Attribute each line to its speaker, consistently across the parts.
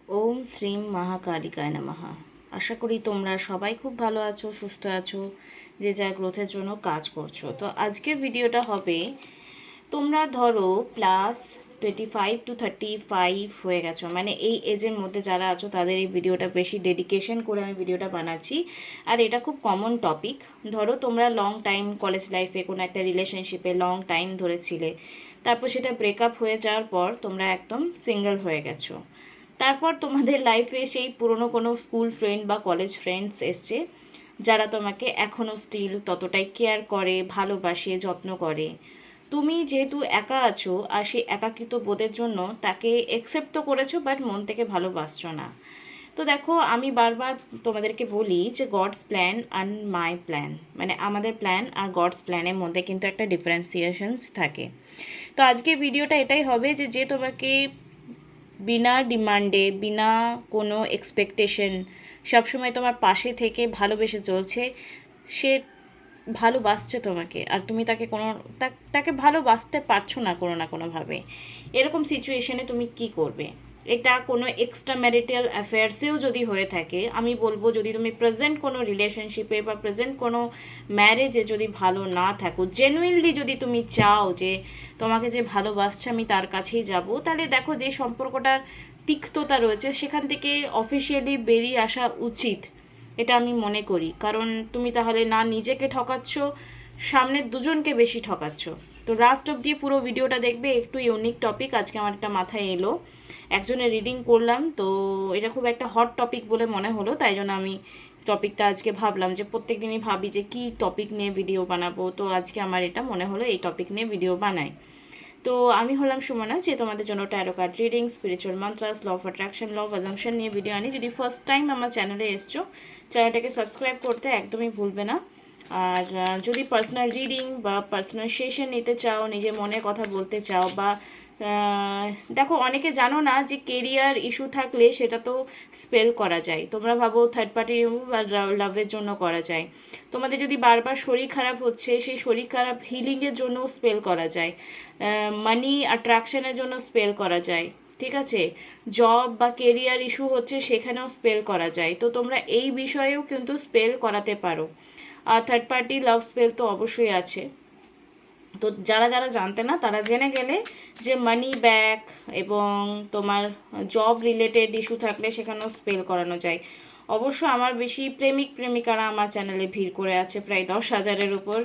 Speaker 1: ওম শ্রীম মহাকালিকায় নমঃ। আশা করি তোমরা সবাই খুব ভালো আছো, সুস্থ আছো, যে যার গ্রোথের জন্য কাজ করছো। তো আজকের ভিডিওটা হবে, তোমরা ধরো +25 to 35 হয়ে গেছো, মানে এই এজের মধ্যে যারা আছো তাদের এই ভিডিওটা বেশি ডেডিকেশন করে আমি ভিডিওটা বানাচ্ছি। আর এটা খুব কমন টপিক। ধরো তোমরা লং টাইম কলেজ লাইফে কোনো একটা রিলেশনশিপে লং টাইম ধরেছিলে, তারপর সেটা ব্রেকআপ হয়ে যাওয়ার পর তোমরা একদম সিঙ্গেল হয়ে গেছো। তারপর তোমাদের লাইফে সেই পুরনো কোনো স্কুল ফ্রেন্ড বা কলেজ ফ্রেন্ডস এসছে, যারা তোমাকে এখনও স্টিল ততটাই কেয়ার করে, ভালোবাসে, যত্ন করে। তুমি যেহেতু একা আছো আর সেই একাকিত্ব বোধের জন্য তাকে একসেপ্ট তো করেছো, বাট মন থেকে ভালোবাসছো না। তো দেখো, আমি বারবার তোমাদেরকে বলি যে God's plan and my plan, মানে আমাদের প্ল্যান আর গডস প্ল্যানের মধ্যে কিন্তু একটা ডিফারেন্সিয়েশনস থাকে। তো আজকে ভিডিওটা এটাই হবে যে যে তোমাকে বিনা ডিমান্ডে, বিনা কোনো এক্সপেকটেশন সবসময় তোমার পাশে থেকে ভালোবেসে চলছে, সে ভালোবাসছে তোমাকে আর তুমি তাকে তাকে ভালোবাসতে পারছো না কোনো না কোনোভাবে। এরকম সিচুয়েশনে তুমি কি করবে? এটা কোনো এক্সট্রা ম্যারিটাল অ্যাফেয়ার্সেও যদি হয়ে থাকে, আমি বলবো যদি তুমি প্রেজেন্ট কোনো রিলেশনশিপে বা প্রেজেন্ট কোনো ম্যারেজে যদি ভালো না থাকো, জেনুইনলি যদি তুমি চাও যে তোমাকে যে ভালোবাসছে আমি তার কাছেই যাব, তাহলে দেখো যে সম্পর্কটার তিক্ততা রয়েছে সেখান থেকে অফিসিয়ালি বেরিয়ে আসা উচিত, এটা আমি মনে করি। কারণ তুমি তাহলে না নিজেকে ঠকাচ্ছ, সামনের দুজনকে বেশি ঠকাচ্ছ। তো লাস্ট অব দিয়ে পুরো ভিডিওটা দেখবে, একটু ইউনিক টপিক আজকে আমার একটা মাথায় এলো, একজনের রিডিং করলাম, তো এটা খুব একটা হট টপিক বলে মনে হলো, তাই জন্য আমি টপিকটা আজকে ভাবলাম যে প্রত্যেক দিনই ভাবি যে কী টপিক নিয়ে ভিডিও বানাবো, তো আজকে আমার এটা মনে হলো এই টপিক নিয়ে ভিডিও বানাই। তো আমি হলাম সুমনা, যে তোমাদের জন্য tarot card reading, spiritual mantras, law of attraction, law of assumption নিয়ে ভিডিও আনি। যদি ফার্স্ট টাইম আমার চ্যানেলে এসছো, চ্যানেলটাকে সাবস্ক্রাইব করতে একদমই ভুলবে না। আর যদি পার্সোনাল রিডিং বা পার্সোনাল সেশন নিতে চাও, নিজের মনের কথা বলতে চাও, বা দেখো অনেকে জানো না যে কেরিয়ার ইস্যু থাকলে সেটা তো স্পেল করা যায়। তোমরা ভাবো থার্ড পার্টি বা লাভের জন্য করা যায়। তোমাদের যদি বারবার শরীর খারাপ হচ্ছে, সেই শরীর খারাপ হিলিংয়ের জন্য স্পেল করা যায়, মানি অ্যাট্রাকশনের জন্য স্পেল করা যায়, ঠিক আছে? জব বা কেরিয়ার ইস্যু হচ্ছে, সেখানেও স্পেল করা যায়। তো তোমরা এই বিষয়েও কিন্তু স্পেল করাতে পারো। আর থার্ড পার্টি লাভ স্পেল তো অবশ্যই আছে। তো যারা যারা জানতে না তারা জেনে গেলে যে মানি ব্যাক এবং তোমার জব রিলেটেড ইস্যু থাকলে সেখানেও স্পেল করানো যায়। অবশ্য আমার বেশি প্রেমিক প্রেমিকারা আমার চ্যানেলে ভিড় করে আছে, প্রায় 10,000-এর উপর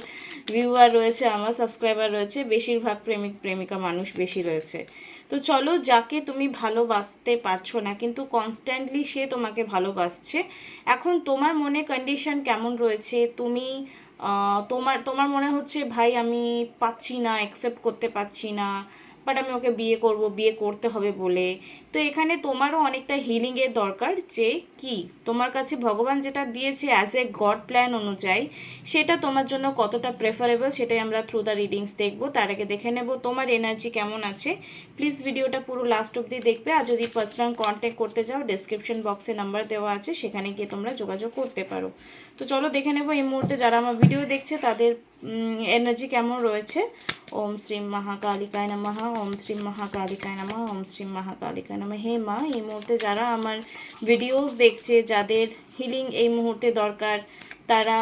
Speaker 1: ভিউয়ার রয়েছে, আমার সাবস্ক্রাইবার রয়েছে, বেশিরভাগ প্রেমিক প্রেমিকা মানুষ বেশি রয়েছে। তো চলো, যাকে তুমি ভালোবাসতে পারছো না কিন্তু কনস্ট্যান্টলি সে তোমাকে ভালোবাসছে, এখন তোমার মনে কন্ডিশন কেমন রয়েছে? তুমি তোমার তোমার মনে হচ্ছে ভাই আমি পাচ্ছি না, অ্যাকসেপ্ট করতে পারছি না, বাট আমি ওকে বিয়ে করব, বিয়ে করতে হবে বলে। তো এখানে তোমারও অনেকটা হিলিংয়ের দরকার, যে কি তোমার কাছে ভগবান যেটা দিয়েছে অ্যাজ এ গড প্ল্যান অনুযায়ী, সেটা তোমার জন্য কতটা প্রেফারেবল সেটাই আমরা থ্রু দ্য রিডিংস দেখবো। তার আগে দেখে নেব তোমার এনার্জি কেমন আছে। প্লিজ ভিডিওটা পুরো লাস্ট অবধি দেখবে। আর যদি পার্সোনাল কন্ট্যাক্ট করতে চাও, ডেসক্রিপশন বক্সে নাম্বার দেওয়া আছে, সেখানে গিয়ে তোমরা যোগাযোগ করতে পারো। তো চলো দেখে নেবো এই মুহূর্তে যারা আমার ভিডিও দেখছে তাদের এনার্জি কেমন রয়েছে। ওম শ্রীম মহাকালিকায় নমঃ, ওম শ্রীম মহাকালিকায় নমঃ, ওম শ্রীম মহাকালিকায় নমঃ। হে মা, এই মুহূর্তে যারা আমার ভিডিওস দেখছে, যাদের হিলিং এই মুহূর্তে দরকার, তারা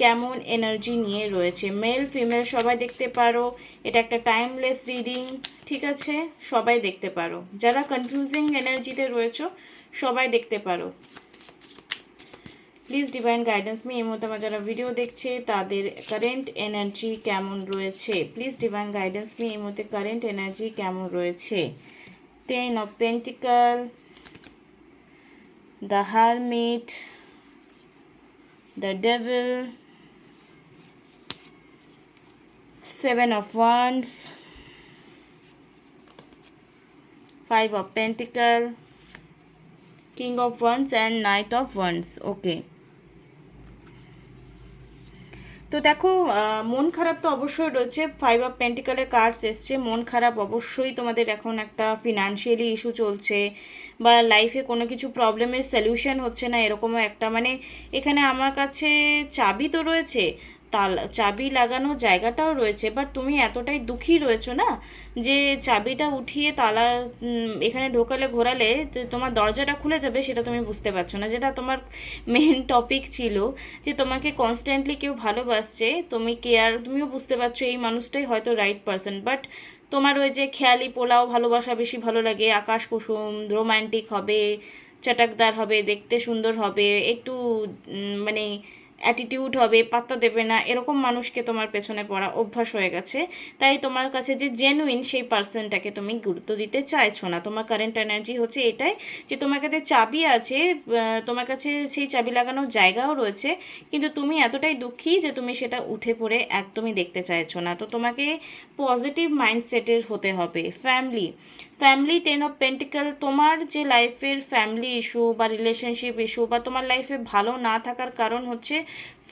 Speaker 1: কেমন এনার্জি নিয়ে রয়েছে, মেল ফিমেল সবাই দেখতে পারো। এটা একটা টাইমলেস রিডিং, ঠিক আছে? সবাই দেখতে পারো, যারা কনফিউজিং এনার্জিতে রয়েছে সবাই দেখতে পারো। প্লিজ ডিভাইন গাইডেন্স মি, এই মুহূর্তে আমার যারা ভিডিও দেখছে তাদের কারেন্ট এনার্জি কেমন রয়েছে। প্লিজ ডিভাইন গাইডেন্স মি, এই মুহূর্তে কারেন্ট এনার্জি কেমন রয়েছে। 10 of Pentacle, the Hermit, the Devil, 7 of Wands, 5 of Pentacle, King of Wands and Knight of Wands. ওকে, তো দেখো মন খারাপ তো অবশ্যই রয়েছে। 5 অফ পেন্টিকালের কার্ডস এসছে, মন খারাপ অবশ্যই তোমাদের। এখন একটা ফিনান্সিয়ালি ইস্যু চলছে, বা লাইফে কোনো কিছু প্রবলেমের সলিউশন হচ্ছে না, এরকমও একটা, মানে এখানে আমার কাছে চাবি তো রয়েছে, চাবি লাগানো জায়গাটাও রয়েছে, বাট তুমি এতটাই দুঃখী রয়েছো না যে চাবিটা উঠিয়ে তালা এখানে ঢোকালে ঘোরালে যে তোমার দরজাটা খুলে যাবে সেটা তুমি বুঝতে পারছো না, যেটা তোমার মেন টপিক ছিল, যে তোমাকে কনস্ট্যান্টলি কেউ ভালোবাসছে, তুমিও বুঝতে পারছো এই মানুষটাই হয়তো রাইট পারসন, বাট তোমার ওই যে খেয়ালি পোলাও ভালোবাসা বেশি ভালো লাগে, আকাশ কুসুম, রোমান্টিক হবে, চটকদার হবে, দেখতে সুন্দর হবে, একটু মানে অ্যাটিটিউড হবে, পাত্তা দেবে না, এরকম মানুষকে তোমার পেছনে পড়া অভ্যাস হয়ে গেছে। তাই তোমার কাছে যে জেনুইন সেই পার্সনটাকে তুমি গুরুত্ব দিতে চাইছো না। তোমার কারেন্ট এনার্জি হচ্ছে এটাই, যে তোমার কাছে চাবি আছে, তোমার কাছে সেই চাবি লাগানোর জায়গাও রয়েছে, কিন্তু তুমি এতটাই দুঃখী যে তুমি সেটা উঠে পড়ে একদমই দেখতে চাইছো না। তো তোমাকে পজিটিভ মাইন্ডসেটের হতে হবে। ফ্যামিলি 10 অফ পেন্টিকল, তোমার যে লাইফের ফ্যামিলি ইস্যু বা রিলেশনশিপ ইস্যু বা তোমার লাইফে ভালো না থাকার কারণ হচ্ছে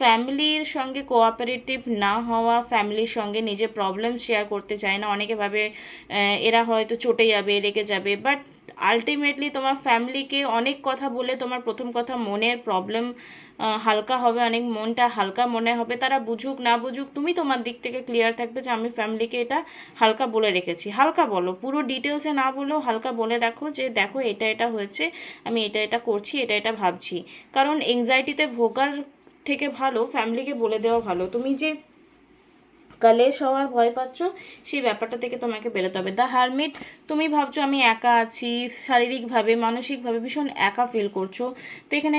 Speaker 1: ফ্যামিলির সঙ্গে কোঅপারেটিভ না হওয়া, ফ্যামিলির সঙ্গে নিজের প্রবলেম শেয়ার করতে চায় না। অনেকে ভাবে এরা হয়তো চটে যাবে, রেগে যাবে, বাট আলটিমেটলি তোমার ফ্যামিলিকে অনেক কথা বলে তোমার প্রথম কথা মনের প্রবলেম হালকা হবে, অনেক মনটা হালকা মনে হবে। তারা বুঝুক না বুঝুক, তুমি তোমার দিক থেকে ক্লিয়ার থাকবে যে আমি ফ্যামিলিকে এটা হালকা বলে রেখেছি। হালকা বলো, পুরো ডিটেলসে না বলেও হালকা বলে রাখো যে দেখো এটা এটা হয়েছে, আমি এটা এটা করছি, এটা এটা ভাবছি। কারণ এংজাইটিতে ভোগার থেকে ভালো ফ্যামিলিকে বলে দেওয়া ভালো। তুমি যে কালেশ হওয়ার ভয় পাচ্ছ সেই ব্যাপারটা থেকে তোমাকে বেরোতে হবে। দ্য হারমিট, তুমি ভাবছো আমি একা আছি, শারীরিকভাবে মানসিকভাবে ভীষণ একা ফিল করছো। তো এখানে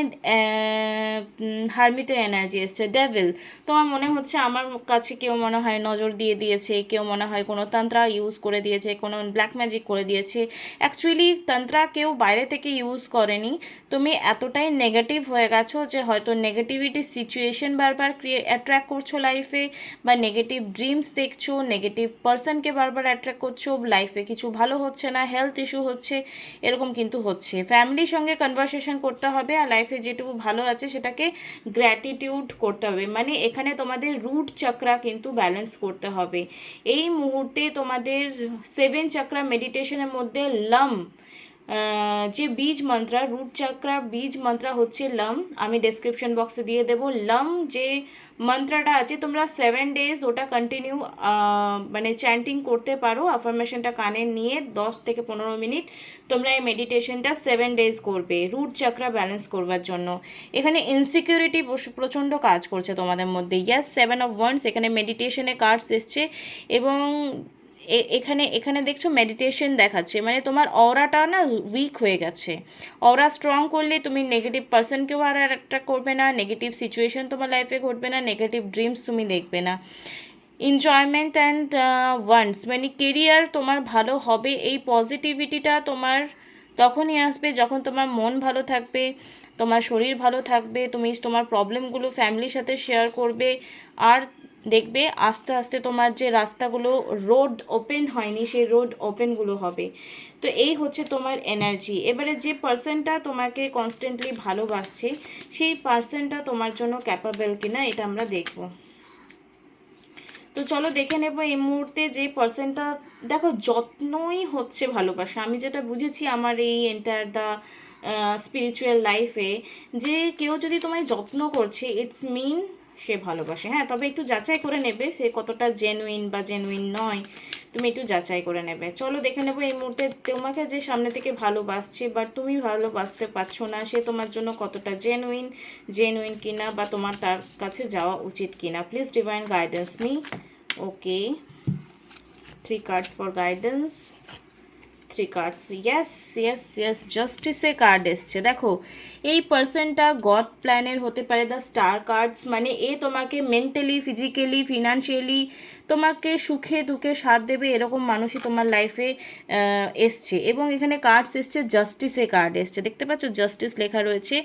Speaker 1: হারমিটের এনার্জি এসছে। ডেভিল, তোমার মনে হচ্ছে আমার কাছে কেউ মনে হয় নজর দিয়ে দিয়েছে, কেউ মনে হয় কোনো তন্ত্রা ইউজ করে দিয়েছে, কোনো ব্ল্যাক ম্যাজিক করে দিয়েছে। অ্যাকচুয়ালি তন্ত্রা কেউ বাইরে থেকে ইউজ করেনি, তুমি এতটাই নেগেটিভ হয়ে গেছো যে হয়তো নেগেটিভিটি সিচুয়েশন বারবার অ্যাট্রাক্ট করছো লাইফে, বা নেগেটিভ ড্রিমস দেখছো, নেগেটিভ পার্সনকে বারবার অ্যাট্রাক্ট করছো, লাইফে কিছু ভালো হচ্ছে না, হেলথ ইস্যু হচ্ছে, এরকম কিন্তু হচ্ছে। ফ্যামিলির সঙ্গে কনভারসেশন করতে হবে, আর লাইফে যেটুকু ভালো আছে সেটাকে গ্র্যাটিটিউড করতে হবে। মানে এখানে তোমাদের রুট চক্রা কিন্তু ব্যালেন্স করতে হবে। এই মুহূর্তে তোমাদের 7 চক্রা মেডিটেশনের মধ্যে লম, যে বীজ মন্ত্রা, রুট চক্রা বীজ মন্ত্রা হচ্ছে লম, আমি ডেসক্রিপশন বক্সে দিয়ে দেবো। লম যে মন্ত্রটা আছে তোমরা 7 ডেজ ওটা কন্টিনিউ মানে চ্যান্টিং করতে পারো, আফার্মেশনটা কানে নিয়ে 10 থেকে 15 মিনিট তোমরা এই মেডিটেশনটা 7 ডেজ করবে রুট চক্রা ব্যালেন্স করবার জন্য। এখানে ইনসিকিউরিটি প্রচণ্ড কাজ করছে তোমাদের মধ্যে। ইয়াস, 7 অফ ওয়ান্ডস এখানে মেডিটেশনে কার্ডস এসছে, এবং এখানে এখানে দেখছো মেডিটেশন দেখাচ্ছে, মানে তোমার অরাটা না উইক হয়ে গেছে। অরা স্ট্রং করলে তুমি নেগেটিভ পার্সনকেও আর অ্যাট্রাক্ট করবে না, নেগেটিভ সিচুয়েশন তোমার লাইফে ঘটবে না, নেগেটিভ ড্রিমস তুমি দেখবে না। এনজয়মেন্ট অ্যান্ড ওয়ান্টস, মানে কেরিয়ার তোমার ভালো হবে, এই পজিটিভিটিটা তোমার তখনই আসবে যখন তোমার মন ভালো থাকবে, তোমার শরীর ভালো থাকবে, তুমি তোমার প্রবলেমগুলো ফ্যামিলির সাথে শেয়ার করবে, আর দেখবে আস্তে আস্তে তোমার যে রাস্তাগুলো রোড ওপেন হয়নি সেই রোড ওপেনগুলো হবে। তো এই হচ্ছে তোমার এনার্জি। এবারে যে পার্সনটা তোমাকে কনস্ট্যান্টলি ভালোবাসছে সেই পার্সনটা তোমার জন্য ক্যাপাবেল কিনা এটা আমরা দেখব। তো চলো দেখে নেব এই মুহূর্তে যে পার্সনটা, দেখো যত্নই হচ্ছে ভালোবাসা। আমি যেটা বুঝেছি আমার এই এন্টার দ্য স্পিরিচুয়াল লাইফে, যে কেউ যদি তোমায় যত্ন করছে ইটস মিন সে ভালোবাসে। হ্যাঁ, তবে একটু যাচাই করে নেবে সে কতটা জেনুইন বা জেনুইন নয়, তুমি একটু যাচাই করে নেবে। চলো দেখে নেবো এই মুহূর্তে তোমাকে যে সামনে থেকে ভালোবাসছে বাট তুমি ভালোবাসতে পারছো না, সে তোমার জন্য কতটা জেনুইন কিনা, বা তোমার তার কাছে যাওয়া উচিত কিনা। Please divine guidance me. Okay, 3 cards for guidance, 3 cards, yes, জাস্টিসে কার্ড এসছে। দেখো এই পার্সনটা গড প্ল্যানের হতে পারে। দ্য স্টার কার্ডস, মানে এ তোমাকে মেন্টালি, ফিজিক্যালি, ফিনান্সিয়ালি তোমাকে সুখে দুঃখে সাথ দেবে, এরকম মানুষই তোমার লাইফে এসছে। এবং এখানে কার্ডস এসছে, জাস্টিসে কার্ড এসছে, দেখতে পাচ্ছ জাস্টিস লেখা রয়েছে।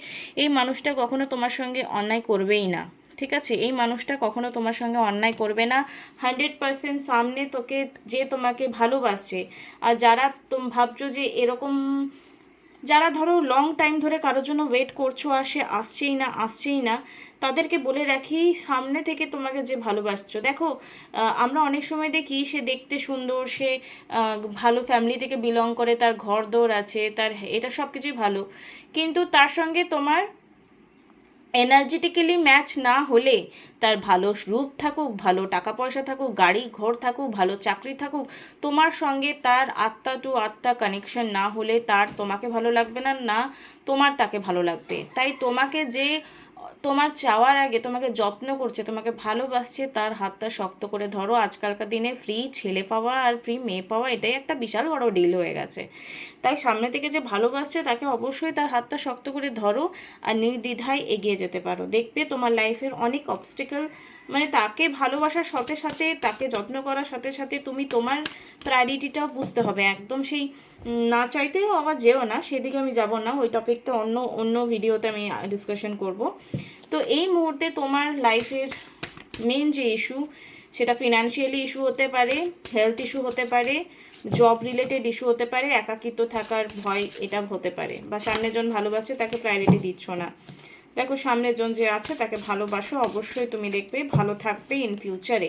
Speaker 1: এই মানুষটা কখনো তোমার সঙ্গে অন্যায় করবেই না, ঠিক আছে? এই মানুষটা কখনো তোমার সঙ্গে অন্যায় করবে না। 100% সামনে তোকে যে তোমাকে ভালোবাসছে, আর যারা তুমি ভাবছো যে এরকম, যারা ধরো লং টাইম ধরে কারোর জন্য ওয়েট করছো আর সে আসছেই না, তাদেরকে বলে রাখি সামনে থেকে তোমাকে যে ভালোবাসছো। দেখো আমরা অনেক সময় দেখি সে দেখতে সুন্দর, সে ভালো ফ্যামিলি থেকে বিলং করে, তার ঘর দৌড় আছে, তার এটা সব কিছুই ভালো, কিন্তু তার সঙ্গে তোমার এনার্জেটিক্যালি ম্যাচ না হলে, তার ভালো রূপ থাকুক, ভালো টাকা পয়সা থাকুক, গাড়ি ঘর থাকুক, ভালো চাকরি থাকুক, তোমার সঙ্গে তার আত্মা টু আত্মা কানেকশন না হলে তার তোমাকে ভালো লাগবে না, না তোমার তাকে ভালো লাগবে। তাই তোমাকে যে তোমার চাওয়ার আগে তোমাকে যত্ন করছে, তোমাকে ভালোবাসছে, তার হাতটা শক্ত করে ধরো। আজকালকার দিনে ফ্রি ছেলে পাওয়া আর ফ্রি মেয়ে পাওয়া এটাই একটা বিশাল বড় ডিল হয়ে গেছে। তাই সামনে থেকে যে ভালোবাসছে তাকে অবশ্যই তার হাতটা শক্ত করে ধরো আর নির্দ্বিধায় এগিয়ে যেতে পারো। দেখবে তোমার লাইফের অনেক অবস্টেকল, মানে তাকে ভালোবাসার সাথে সাথে, তাকে যত্ন করার সাথে সাথে তুমি তোমার প্রায়োরিটিটাও বুঝতে হবে। একদম সেই না চাইতেও আবার যেও না, সেদিকে আমি যাব না, ওই টপিকটা অন্য অন্য ভিডিওতে আমি ডিসকাশন করব। তো এই মুহূর্তে তোমার লাইফের মেন যে ইস্যু, সেটা ফিনান্সিয়ালি ইস্যু হতে পারে, হেলথ ইস্যু হতে পারে, জব রিলেটেড ইস্যু হতে পারে, একাকিত্ব থাকার ভয় এটা হতে পারে, বা সামনের জন ভালোবাসে তাকে প্রায়োরিটি দিচ্ছ না। দেখো সামনের জন যে আছে তাকে ভালোবাসো, অবশ্যই তুমি দেখবে ভালো থাকবে ইন ফিউচারে।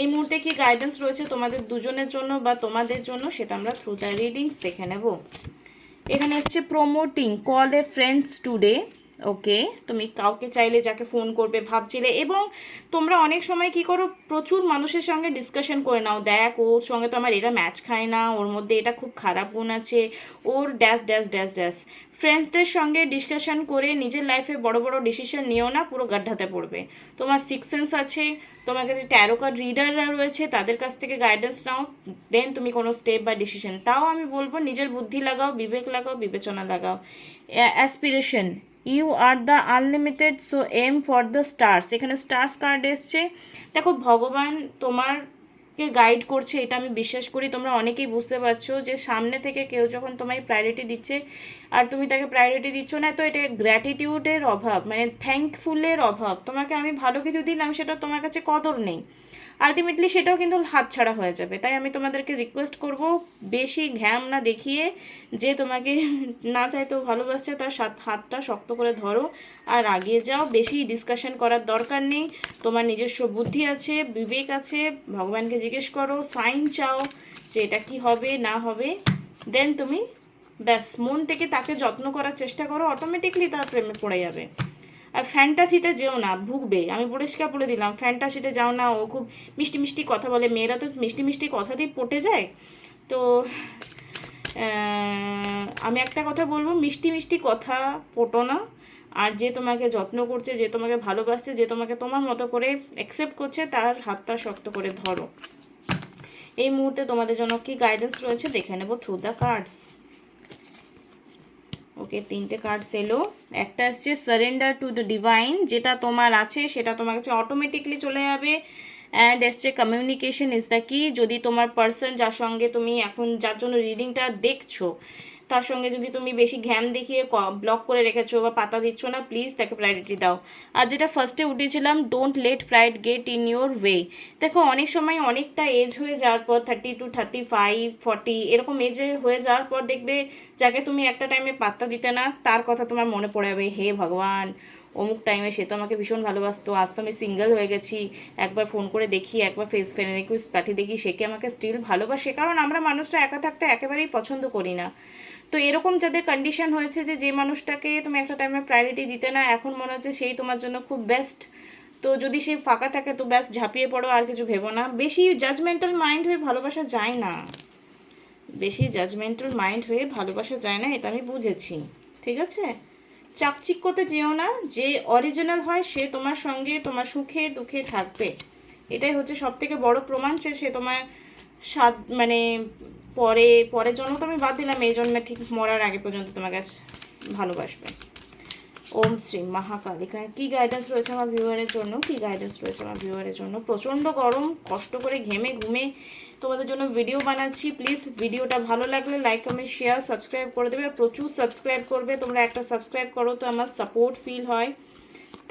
Speaker 1: এই মুহূর্তে কি গাইডেন্স রয়েছে তোমাদের দুজনের জন্য বা তোমাদের জন্য, সেটা আমরা থ্রু দ্য রিডিংস দেখে নেব। এখানে এসছে প্রমোটিং কল এ ফ্রেন্ডস টুডে। ওকে, তুমি কাউকে চাইলে যাকে ফোন করবে ভাবছিলে, এবং তোমরা অনেক সময় কি করো, প্রচুর মানুষের সঙ্গে ডিসকাশন করে নাও, দেখ ওর সঙ্গে তো আমার এটা ম্যাচ খায় না, ওর মধ্যে এটা খুব খারাপ গুণ আছে, ওর ড্যাশ ড্যাশ ড্যাশ ড্যাশ। ফ্রেন্ডসদের সঙ্গে ডিসকাশন করে নিজের লাইফে বড় বড় ডিসিশন নিও না, পুরো গাড্ডাতে পড়বে। তোমার সিক্স সেন্স আছে, তোমার কাছে ট্যারো কার্ড রিডাররা রয়েছে, তাদের কাছ থেকে গাইডেন্স নাও, দেন তুমি কোনো স্টেপ বা ডিসিশন। তাও আমি বলবো নিজের বুদ্ধি লাগাও, বিবেক লাগাও, বিবেচনা লাগাও। Aspiration, you are the unlimited, so aim for the stars. এখানে স্টার্স কার্ড এসছে। দেখো ভগবান তোমারকে গাইড করছে, এটা আমি বিশ্বাস করি। তোমরা অনেকেই বুঝতে পারছো যে সামনে থেকে কেউ যখন তোমায় প্রায়োরিটি দিচ্ছে আর তুমি তাকে প্রায়োরিটি দিচ্ছ না, তো এটা গ্র্যাটিটিউডের অভাব, মানে থ্যাঙ্কফুলের অভাব। তোমাকে আমি ভালো কিছু দিলাম, সেটা তোমার কাছে কদর নেই, আলটিমেটলি সেটাও কিন্তু হাতছাড়া হয়ে যাবে। তাই আমি তোমাদেরকে রিকোয়েস্ট করব, বেশি ঘ্যাম না দেখিয়ে, যে তোমাকে না চাইতেও ভালোবাসছে তার হাতটা শক্ত করে ধরো আর আগিয়ে যাও। বেশি ডিসকাশন করার দরকার নেই, তোমার নিজস্ব বুদ্ধি আছে, বিবেক আছে, ভগবানকে জিজ্ঞেস করো, সাইন চাও যে এটা কি হবে না হবে, দেন তুমি ব্যাস মন থেকে তাকে যত্ন করার চেষ্টা করো, অটোমেটিকলি তার প্রেমে পড়ে যাবে। আর ফ্যান্টাসিতে যেও না, ভুগবে। আমি পরিষ্কার বলে দিলাম, ফ্যান্টাসিতে যাও না। ও খুব মিষ্টি মিষ্টি কথা বলে, মেয়েরা তো মিষ্টি মিষ্টি কথাতেই পটে যায়। তো আমি একটা কথা বলবো, মিষ্টি মিষ্টি কথা পটো না। আর যে তোমাকে যত্ন করছে, যে তোমাকে ভালোবাসছে, যে তোমাকে তোমার মতো করে অ্যাকসেপ্ট করছে, তার হাতটা শক্ত করে ধরো। এই মুহূর্তে তোমাদের জন্য কি গাইডেন্স রয়েছে দেখে নেব থ্রু দ্য কার্ডস। ওকে, তিনটে কার্ডস এলো। একটা আসছে সারেন্ডার টু দ্য ডিভাইন, যেটা তোমার আছে সেটা তোমার কাছে অটোমেটিকলি চলে যাবে। অ্যান্ড এসছে কমিউনিকেশন ইজ দ্য কি। যদি তোমার পার্সন, যার সঙ্গে তুমি এখন যার জন্য রিডিংটা দেখছো, তার সঙ্গে যদি তুমি বেশি ঘ্যাম দেখিয়ে ব্লক করে রেখেছো বা পাতা দিচ্ছ না, প্লিজ তাকে প্রায়োরিটি দাও। আর যেটা ফার্স্টে উঠেছিলাম, don't let pride get in your way. দেখো অনেক সময় অনেকটা এজ হয়ে যাওয়ার পর, 30 to 35, 40 এরকম এজে হয়ে যাওয়ার পর দেখবে যাকে তুমি একটা টাইমে পাত্তা দিতে না, তার কথা তোমার মনে পড়ে যাবে, হে ভগবান, অমুক টাইমে সে তো আমাকে ভীষণ ভালোবাসতো, আজ তো আমি সিঙ্গেল হয়ে গেছি, একবার ফোন করে দেখি, একবার ফ্রেন্ড রিকোয়েস্ট পাঠিয়ে দেখি, সে কি আমাকে স্টিল ভালোবাসে। কারণ আমরা মানুষটা একা থাকতে একেবারেই পছন্দ করি না। তো এরকম যাদের কন্ডিশন হয়েছে যে মানুষটাকে তুমি একটা টাইমে প্রায়োরিটি দিতে না, এখন মনে হচ্ছে সেই তোমার জন্য খুব বেস্ট, তো যদি সে ফাঁকা থাকে তো ব্যাস ঝাঁপিয়ে পড়ো, আর কিছু ভেবো না। বেশি জাজমেন্টাল মাইন্ড হয়ে ভালোবাসা যায় না, বেশি জাজমেন্টাল মাইন্ড হয়ে ভালোবাসা যায় না, এটা আমি বুঝেছি, ঠিক আছে? চাকচিক্যতে যেও না, যে অরিজিনাল হয় সে তোমার সঙ্গে তোমার সুখে দুঃখে থাকবে, এটাই হচ্ছে সব থেকে বড় প্রমাণ যে সে তোমার স্বাদ, মানে পরের জন্ম তো আমি বাদ দিলাম, এই জন্মে ঠিক মরার আগে পর্যন্ত তোমাকে ভালোবাসবে। ওম শ্রী মহাকাল। এখানে কী গাইডেন্স রয়েছে আমার ভিউয়ারের জন্য, কী গাইডেন্স রয়েছে আমার ভিউয়ারের জন্য? প্রচণ্ড গরম, কষ্ট করে ঘেমে ঘুমে তোমাদের জন্য ভিডিও বানাচ্ছি। প্লিজ ভিডিওটা ভালো লাগলে লাইক কমেন্ট শেয়ার সাবস্ক্রাইব করে দেবে, আর প্রচুর সাবস্ক্রাইব করবে। তোমরা একটা সাবস্ক্রাইব করো তো আমার সাপোর্ট ফিল হয়।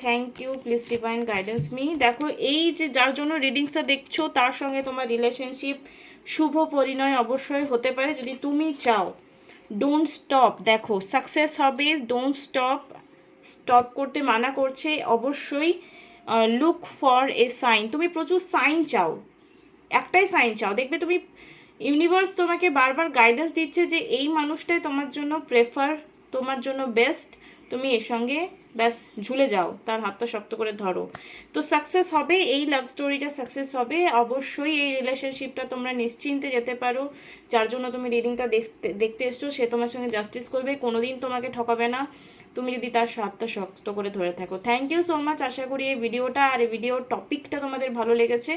Speaker 1: Thank you, please divine guidance me. দেখো এই যে যার জন্য রিডিংসটা দেখছো, তার সঙ্গে তোমার রিলেশনশিপ শুভ পরিণয় অবশ্যই হতে পারে যদি তুমি চাও। ডোন্ট স্টপ, দেখো সাকসেস হবে, ডোন্ট স্টপ। স্টপ করতে মানা করছে অবশ্যই। লুক ফর এ সাইন, তুমি প্রচুর সাইন চাও, একটাই সাইন চাও, দেখবে তুমি ইউনিভার্স তোমাকে বারবার গাইডেন্স দিচ্ছে যে এই মানুষটাই তোমার জন্য প্রেফার, তোমার জন্য বেস্ট, তুমি এর সঙ্গে ব্যাস ঝুলে যাও, তার হাতটা শক্ত করে ধরো, তো সাকসেস হবে, এই লাভ স্টোরিটা সাকসেস হবে অবশ্যই। এই রিলেশনশিপটা তোমরা নিশ্চিন্তে যেতে পারো। যার জন্য তুমি রিডিংটা দেখতে এসছো সে তোমার সঙ্গে জাস্টিস করবে, কোনোদিন তোমাকে ঠকাবে না, তুমি যদি তার হাতটা শক্ত করে ধরে থাকো। Thank you so much. আশা করি এই ভিডিওটা আর এই ভিডিওর টপিকটা তোমাদের ভালো লেগেছে।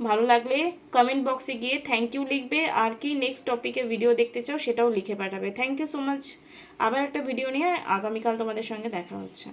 Speaker 1: ভালো লাগলে কমেন্ট বক্সে গিয়ে থ্যাংক ইউ লিখবে, আর কি নেক্সট টপিকে ভিডিও দেখতে চাও সেটাও লিখে পাঠাবে। Thank you so much. আবার একটা ভিডিও নিয়ে আগামীকাল তোমাদের সঙ্গে দেখা হচ্ছে।